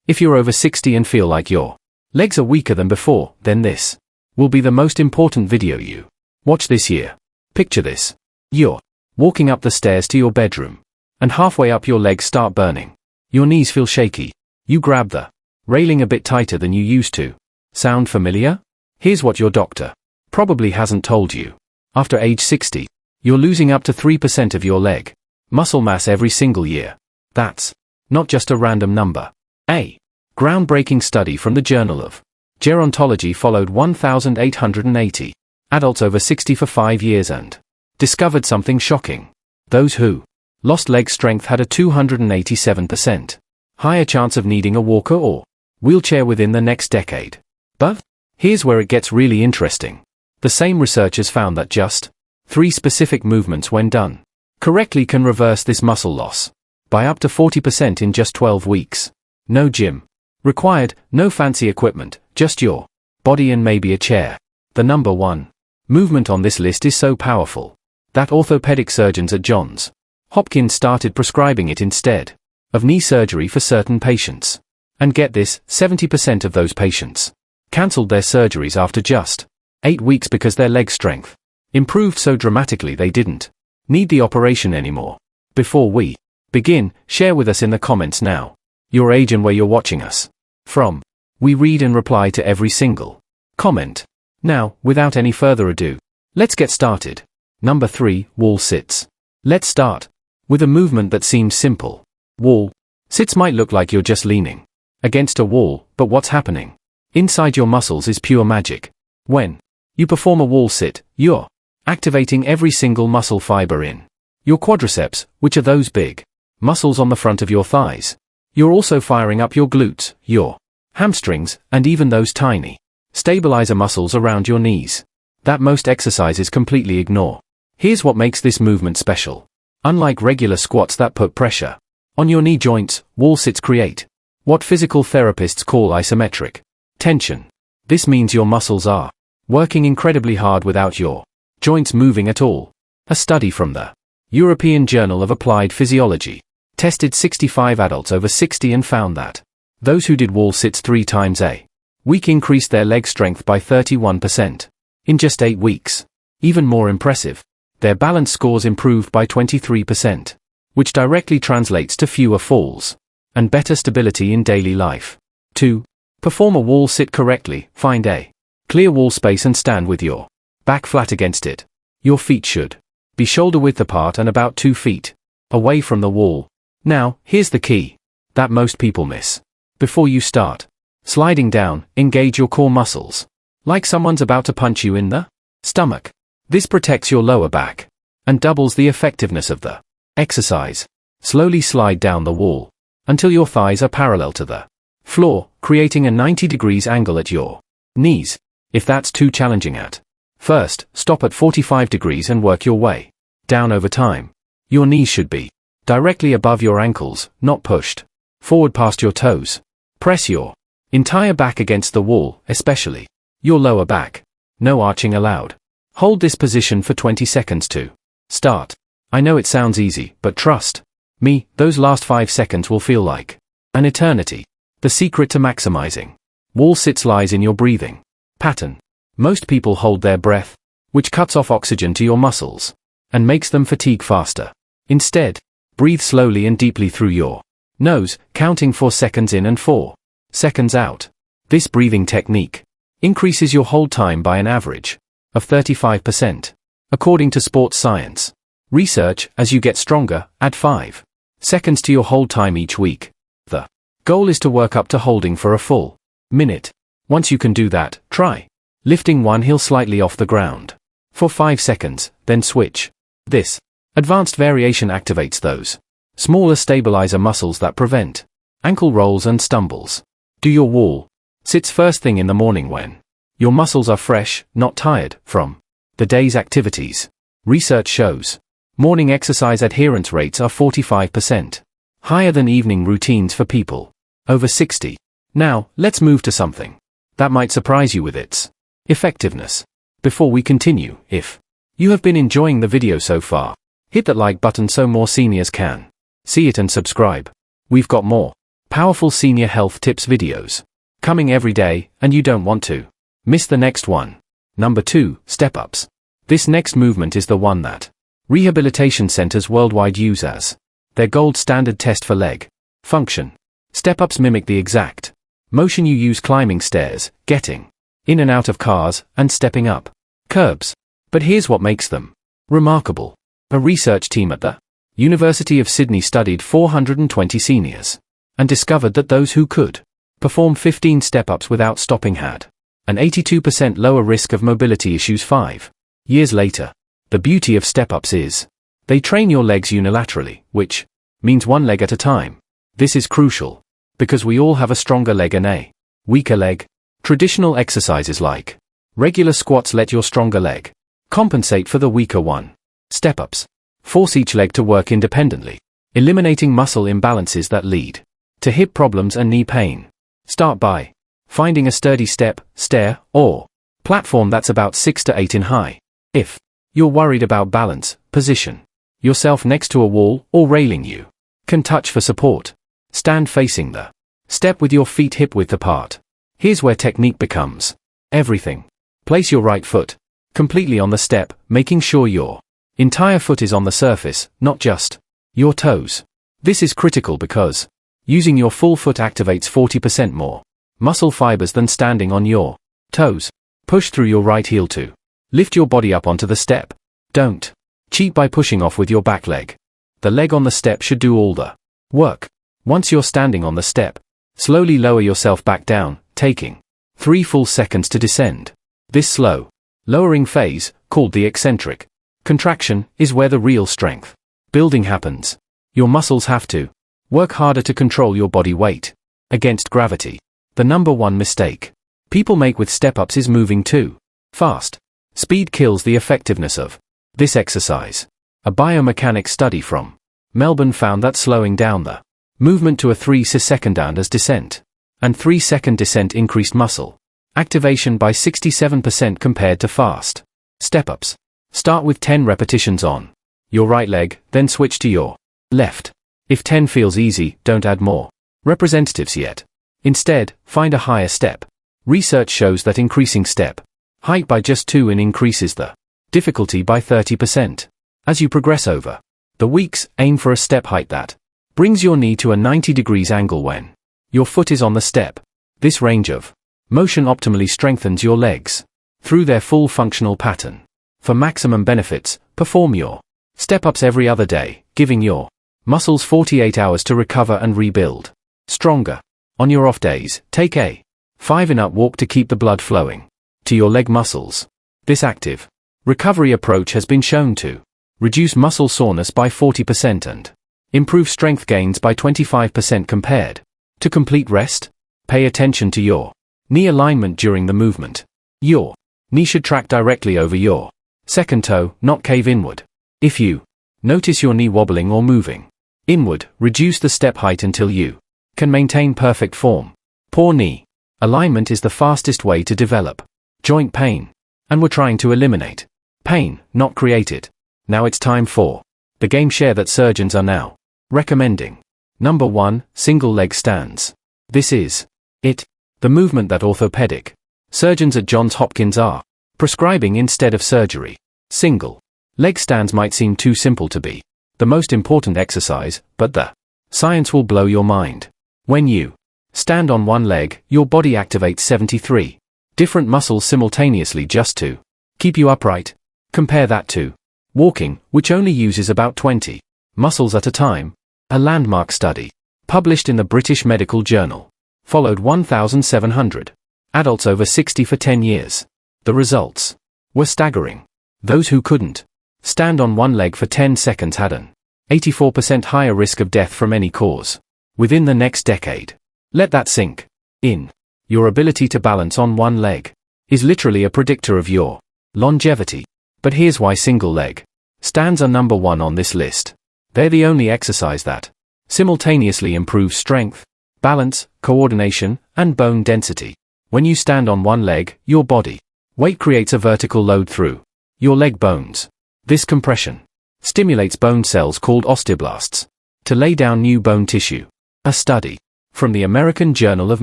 If you're over 60 and feel like your legs are weaker than before, then this will be the most important video you watch this year. Picture this. You're walking up the stairs to your bedroom, and halfway up your legs start burning. Your knees feel shaky. You grab the railing a bit tighter than you used to. Sound familiar? Here's what your doctor probably hasn't told you. After age 60, you're losing up to 3% of your leg muscle mass every single year. That's not just a random number. A groundbreaking study from the Journal of Gerontology followed 1,880 adults over 60 for 5 years and discovered something shocking. Those who lost leg strength had a 287% higher chance of needing a walker or wheelchair within the next decade. But here's where it gets really interesting. The same researchers found that just 3 specific movements, when done correctly, can reverse this muscle loss by up to 40% in just 12 weeks. No gym required, no fancy equipment, just your body and maybe a chair. The number 1 movement on this list is so powerful that orthopedic surgeons at Johns Hopkins started prescribing it instead of knee surgery for certain patients. And get this, 70% of those patients cancelled their surgeries after just 8 weeks because their leg strength improved so dramatically they didn't need the operation anymore. Before we begin, share with us in the comments now your age and where you're watching us from. We read and reply to every single comment. Now, without any further ado, let's get started. Number 3, wall sits. Let's start with a movement that seems simple. Wall sits might look like you're just leaning against a wall, but what's happening inside your muscles is pure magic. When you perform a wall sit, you're activating every single muscle fiber in your quadriceps, which are those big muscles on the front of your thighs. You're also firing up your glutes, your hamstrings, and even those tiny stabilizer muscles around your knees that most exercises completely ignore. Here's what makes this movement special. Unlike regular squats that put pressure on your knee joints, wall sits create what physical therapists call isometric tension. This means your muscles are working incredibly hard without your joints moving at all. A study from the European Journal of Applied Physiology tested 65 adults over 60 and found that those who did wall sits 3 times a week increased their leg strength by 31% in just 8 weeks. Even more impressive, their balance scores improved by 23%, which directly translates to fewer falls and better stability in daily life. 2. Perform a wall sit correctly. Find a clear wall space and stand with your back flat against it. Your feet should be shoulder width apart and about 2 feet away from the wall. Now, here's the key that most people miss. Before you start sliding down, engage your core muscles like someone's about to punch you in the stomach. This protects your lower back and doubles the effectiveness of the exercise. Slowly slide down the wall until your thighs are parallel to the floor, creating a 90 degrees angle at your knees. If that's too challenging at first, stop at 45 degrees and work your way down over time. Your knees should be directly above your ankles, not pushed forward past your toes. Press your entire back against the wall, especially your lower back. No arching allowed. Hold this position for 20 seconds to start. I know it sounds easy, but trust me, those last 5 seconds will feel like an eternity. The secret to maximizing wall sits lies in your breathing pattern. Most people hold their breath, which cuts off oxygen to your muscles and makes them fatigue faster. Instead, breathe slowly and deeply through your nose, counting 4 seconds in and 4 seconds out. This breathing technique increases your hold time by an average of 35%. According to sports science research, as you get stronger, add 5 seconds to your hold time each week. The goal is to work up to holding for a full minute. Once you can do that, try lifting one heel slightly off the ground for 5 seconds, then switch. This advanced variation activates those smaller stabilizer muscles that prevent ankle rolls and stumbles. Do your wall sits first thing in the morning when your muscles are fresh, not tired from the day's activities. Research shows morning exercise adherence rates are 45% higher than evening routines for people over 60. Now, let's move to something that might surprise you with its effectiveness. Before we continue, if you have been enjoying the video so far, hit that like button so more seniors can see it and subscribe. We've got more Powerful senior health tips videos. Coming every day, and you don't want to miss the next one. Number 2, step-ups. This next movement is the one that rehabilitation centers worldwide use as their gold standard test for leg function. Step-ups mimic the exact motion you use climbing stairs, getting in and out of cars, and stepping up curbs. But here's what makes them remarkable. A research team at the University of Sydney studied 420 seniors and discovered that those who could perform 15 step-ups without stopping had an 82% lower risk of mobility issues 5 years later. The beauty of step-ups is they train your legs unilaterally, which means one leg at a time. This is crucial because we all have a stronger leg and a weaker leg. Traditional exercises like regular squats let your stronger leg compensate for the weaker one. Step-ups force each leg to work independently, eliminating muscle imbalances that lead to hip problems and knee pain. Start by finding a sturdy step, stair, or platform that's about 6 to 8 in high. If you're worried about balance, position yourself next to a wall or railing you can touch for support. Stand facing the step with your feet hip-width apart. Here's where technique becomes everything. Place your right foot completely on the step, making sure your entire foot is on the surface, not just your toes. This is critical because using your full foot activates 40% more muscle fibers than standing on your toes. Push through your right heel to lift your body up onto the step. Don't cheat by pushing off with your back leg. The leg on the step should do all the work. Once you're standing on the step, slowly lower yourself back down, taking 3 full seconds to descend. This slow lowering phase, called the eccentric contraction, is where the real strength building happens. Your muscles have to work harder to control your body weight against gravity. The number 1 mistake people make with step-ups is moving too fast. Speed kills the effectiveness of this exercise. A biomechanics study from Melbourne found that slowing down the movement to a 3-second descent and 3-second descent increased muscle activation by 67% compared to fast step-ups. Start with 10 repetitions on your right leg, then switch to your left. If 10 feels easy, don't add more representatives yet. Instead, find a higher step. Research shows that increasing step height by just 2 increases the difficulty by 30%. As you progress over the weeks, aim for a step height that brings your knee to a 90 degrees angle when your foot is on the step. This range of motion optimally strengthens your legs through their full functional pattern. For maximum benefits, perform your step-ups every other day, giving your muscles 48 hours to recover and rebuild stronger. On your off days, take a 5-minute walk to keep the blood flowing to your leg muscles. This active recovery approach has been shown to reduce muscle soreness by 40% and improve strength gains by 25% compared to complete rest. Pay attention to your knee alignment during the movement. Your knee should track directly over your second toe, not cave inward. If you notice your knee wobbling or moving inward, reduce the step height until you can maintain perfect form. Poor knee alignment is the fastest way to develop joint pain, and we're trying to eliminate pain, not create it. Now it's time for the game share that surgeons are now recommending. Number 1, single leg stands. This is it, the movement that orthopedic surgeons at Johns Hopkins are prescribing instead of surgery. Single leg stands might seem too simple to be the most important exercise, but the science will blow your mind. When you stand on one leg, your body activates 73 different muscles simultaneously just to keep you upright. Compare that to walking, which only uses about 20 muscles at a time. A landmark study, published in the British Medical Journal, followed 1,700 adults over 60 for 10 years. The results were staggering. Those who couldn't stand on one leg for 10 seconds had an 84% higher risk of death from any cause within the next decade. Let that sink in. Your ability to balance on one leg is literally a predictor of your longevity. But here's why single leg stands are number 1 on this list. They're the only exercise that simultaneously improves strength, balance, coordination, and bone density. When you stand on one leg, your body weight creates a vertical load through your leg bones. This compression stimulates bone cells called osteoblasts to lay down new bone tissue. A study from the American Journal of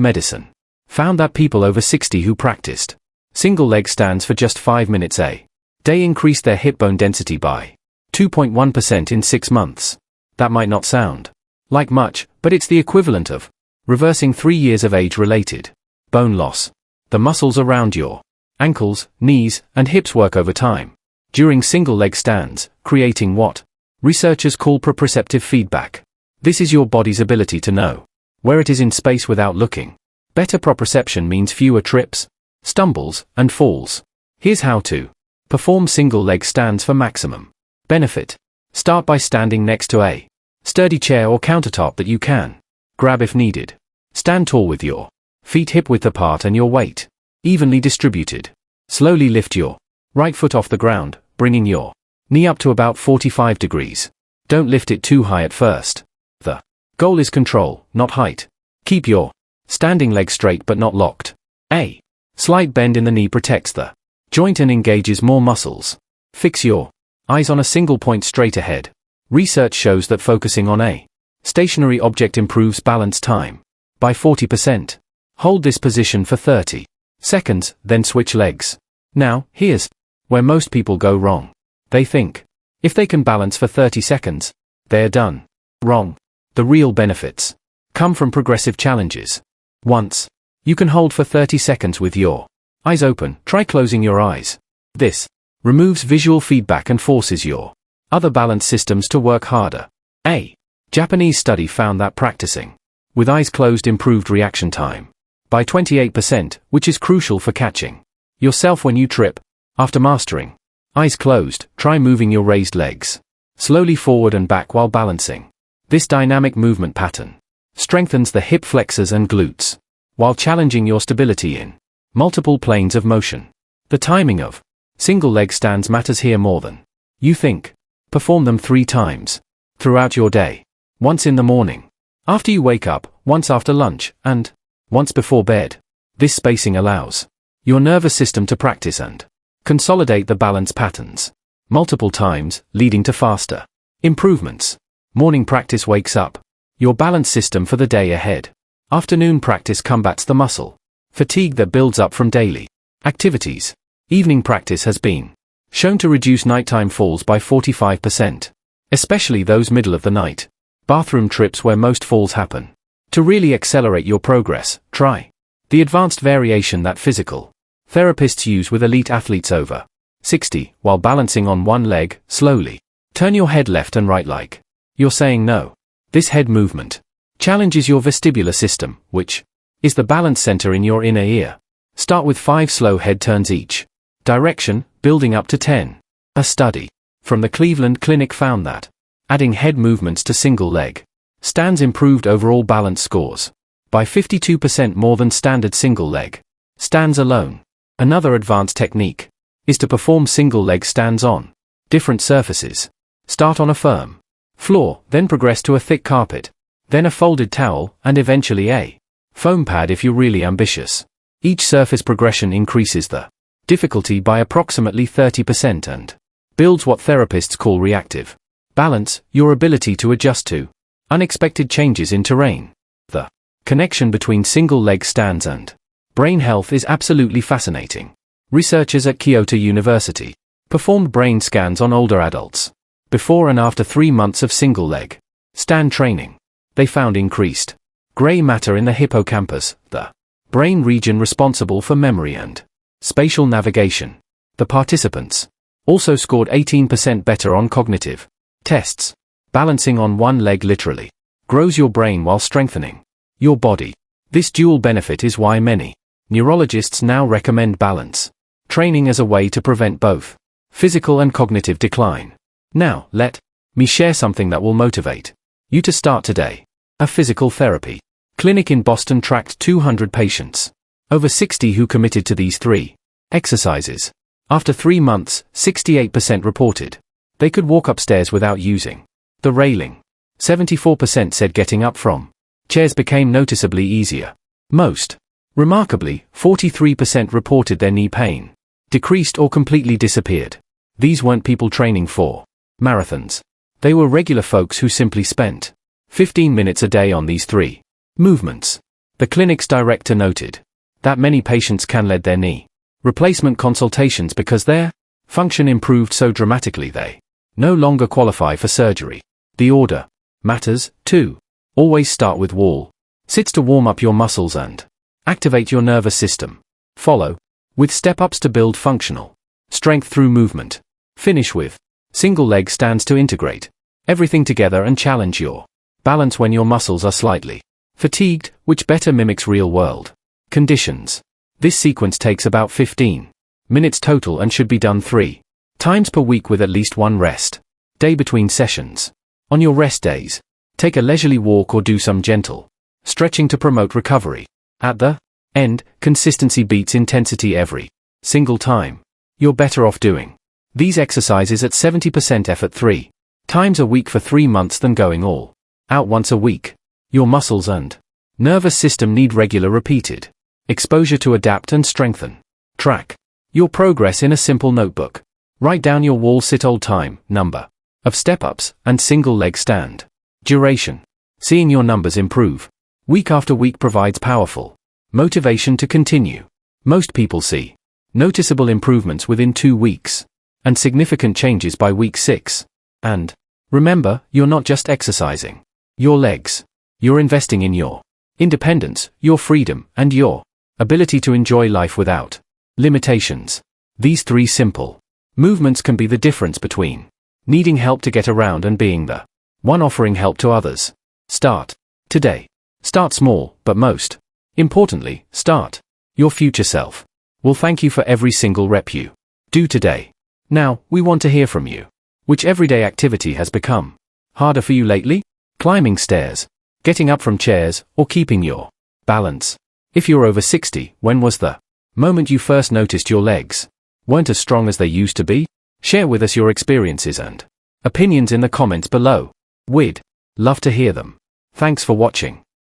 Medicine found that people over 60 who practiced single leg stands for just 5 minutes a day increased their hip bone density by 2.1% in 6 months. That might not sound like much, but it's the equivalent of reversing 3 years of age-related bone loss. The muscles around your ankles, knees, and hips work over time during single leg stands, creating what researchers call proprioceptive feedback. This is your body's ability to know where it is in space without looking. Better proprioception means fewer trips, stumbles, and falls. Here's how to perform single leg stands for maximum benefit. Start by standing next to a sturdy chair or countertop that you can grab if needed. Stand tall with your feet hip-width apart and your weight evenly distributed. Slowly lift your right foot off the ground, bringing your knee up to about 45 degrees. Don't lift it too high at first. The goal is control, not height. Keep your standing leg straight but not locked. A slight bend in the knee protects the joint and engages more muscles. Fix your eyes on a single point straight ahead. Research shows that focusing on a stationary object improves balance time by 40%. Hold this position for 30 seconds, then switch legs. Now, here's where most people go wrong. They think if they can balance for 30 seconds, they're done. Wrong. The real benefits come from progressive challenges. Once you can hold for 30 seconds with your eyes open, try closing your eyes. This removes visual feedback and forces your other balance systems to work harder. A Japanese study found that practicing with eyes closed improved reaction time by 28%, which is crucial for catching yourself when you trip. After mastering eyes closed, try moving your raised legs slowly forward and back while balancing. This dynamic movement pattern strengthens the hip flexors and glutes while challenging your stability in multiple planes of motion. The timing of single leg stands matters here more than you think. Perform them 3 times throughout your day. Once in the morning, after you wake up, once after lunch, and once before bed. This spacing allows your nervous system to practice and consolidate the balance patterns multiple times, leading to faster improvements. Morning practice wakes up your balance system for the day ahead. Afternoon practice combats the muscle fatigue that builds up from daily activities. Evening practice has been shown to reduce nighttime falls by 45%, especially those middle of the night bathroom trips where most falls happen. To really accelerate your progress, try the advanced variation that physical therapists use with elite athletes over 60 while balancing on one leg. Slowly turn your head left and right like you're saying no. This head movement challenges your vestibular system, which is the balance center in your inner ear. Start with 5 slow head turns each direction, building up to 10. A study from the Cleveland Clinic found that adding head movements to single leg stands improved overall balance scores by 52% more than standard single leg stands alone. Another advanced technique is to perform single leg stands on different surfaces. Start on a firm floor, then progress to a thick carpet, then a folded towel, and eventually a foam pad if you're really ambitious. Each surface progression increases the difficulty by approximately 30% and builds what therapists call reactive balance, your ability to adjust to unexpected changes in terrain. The connection between single leg stands and brain health is absolutely fascinating. Researchers at Kyoto University performed brain scans on older adults before and after 3 months of single leg stand training. They found increased gray matter in the hippocampus, the brain region responsible for memory and spatial navigation. The participants also scored 18% better on cognitive tests. Balancing on one leg literally grows your brain while strengthening your body. This dual benefit is why many neurologists now recommend balance training as a way to prevent both physical and cognitive decline. Now, let me share something that will motivate you to start today. A physical therapy clinic in Boston tracked 200 patients, over 60 who committed to these 3 exercises. After 3 months, 68% reported they could walk upstairs without using the railing. 74% said getting up from chairs became noticeably easier. Most remarkably, 43% reported their knee pain decreased or completely disappeared. These weren't people training for marathons. They were regular folks who simply spent 15 minutes a day on these 3 Movements. The clinic's director noted that many patients can lead their knee replacement consultations because their function improved so dramatically they no longer qualify for surgery. The order matters, too. Always start with wall sits to warm up your muscles and activate your nervous system. Follow with step-ups to build functional strength through movement. Finish with single leg stands to integrate everything together and challenge your balance when your muscles are slightly fatigued, which better mimics real-world conditions. This sequence takes about 15 minutes total and should be done 3 times per week with at least one rest day between sessions. On your rest days, take a leisurely walk or do some gentle stretching to promote recovery. At the end, consistency beats intensity every single time. You're better off doing these exercises at 70% effort 3 times a week for 3 months than going all out once a week. Your muscles and nervous system need regular repeated exposure to adapt and strengthen. Track your progress in a simple notebook. Write down your wall sit old time, number of step-ups, and single leg stand duration. Seeing your numbers improve week after week provides powerful motivation to continue. Most people see noticeable improvements within 2 weeks and significant changes by week 6. And remember, you're not just exercising your legs. You're investing in your independence, your freedom, and your ability to enjoy life without limitations. These 3 simple movements can be the difference between needing help to get around and being the one offering help to others. Start today. Start small, but most importantly, start your future self will thank you for every single rep you do today. Now, we want to hear from you. Which everyday activity has become harder for you lately? Climbing stairs, getting up from chairs, or keeping your balance? If you're over 60, when was the moment you first noticed your legs weren't as strong as they used to be? Share with us your experiences and opinions in the comments below. We'd love to hear them. Thanks for watching.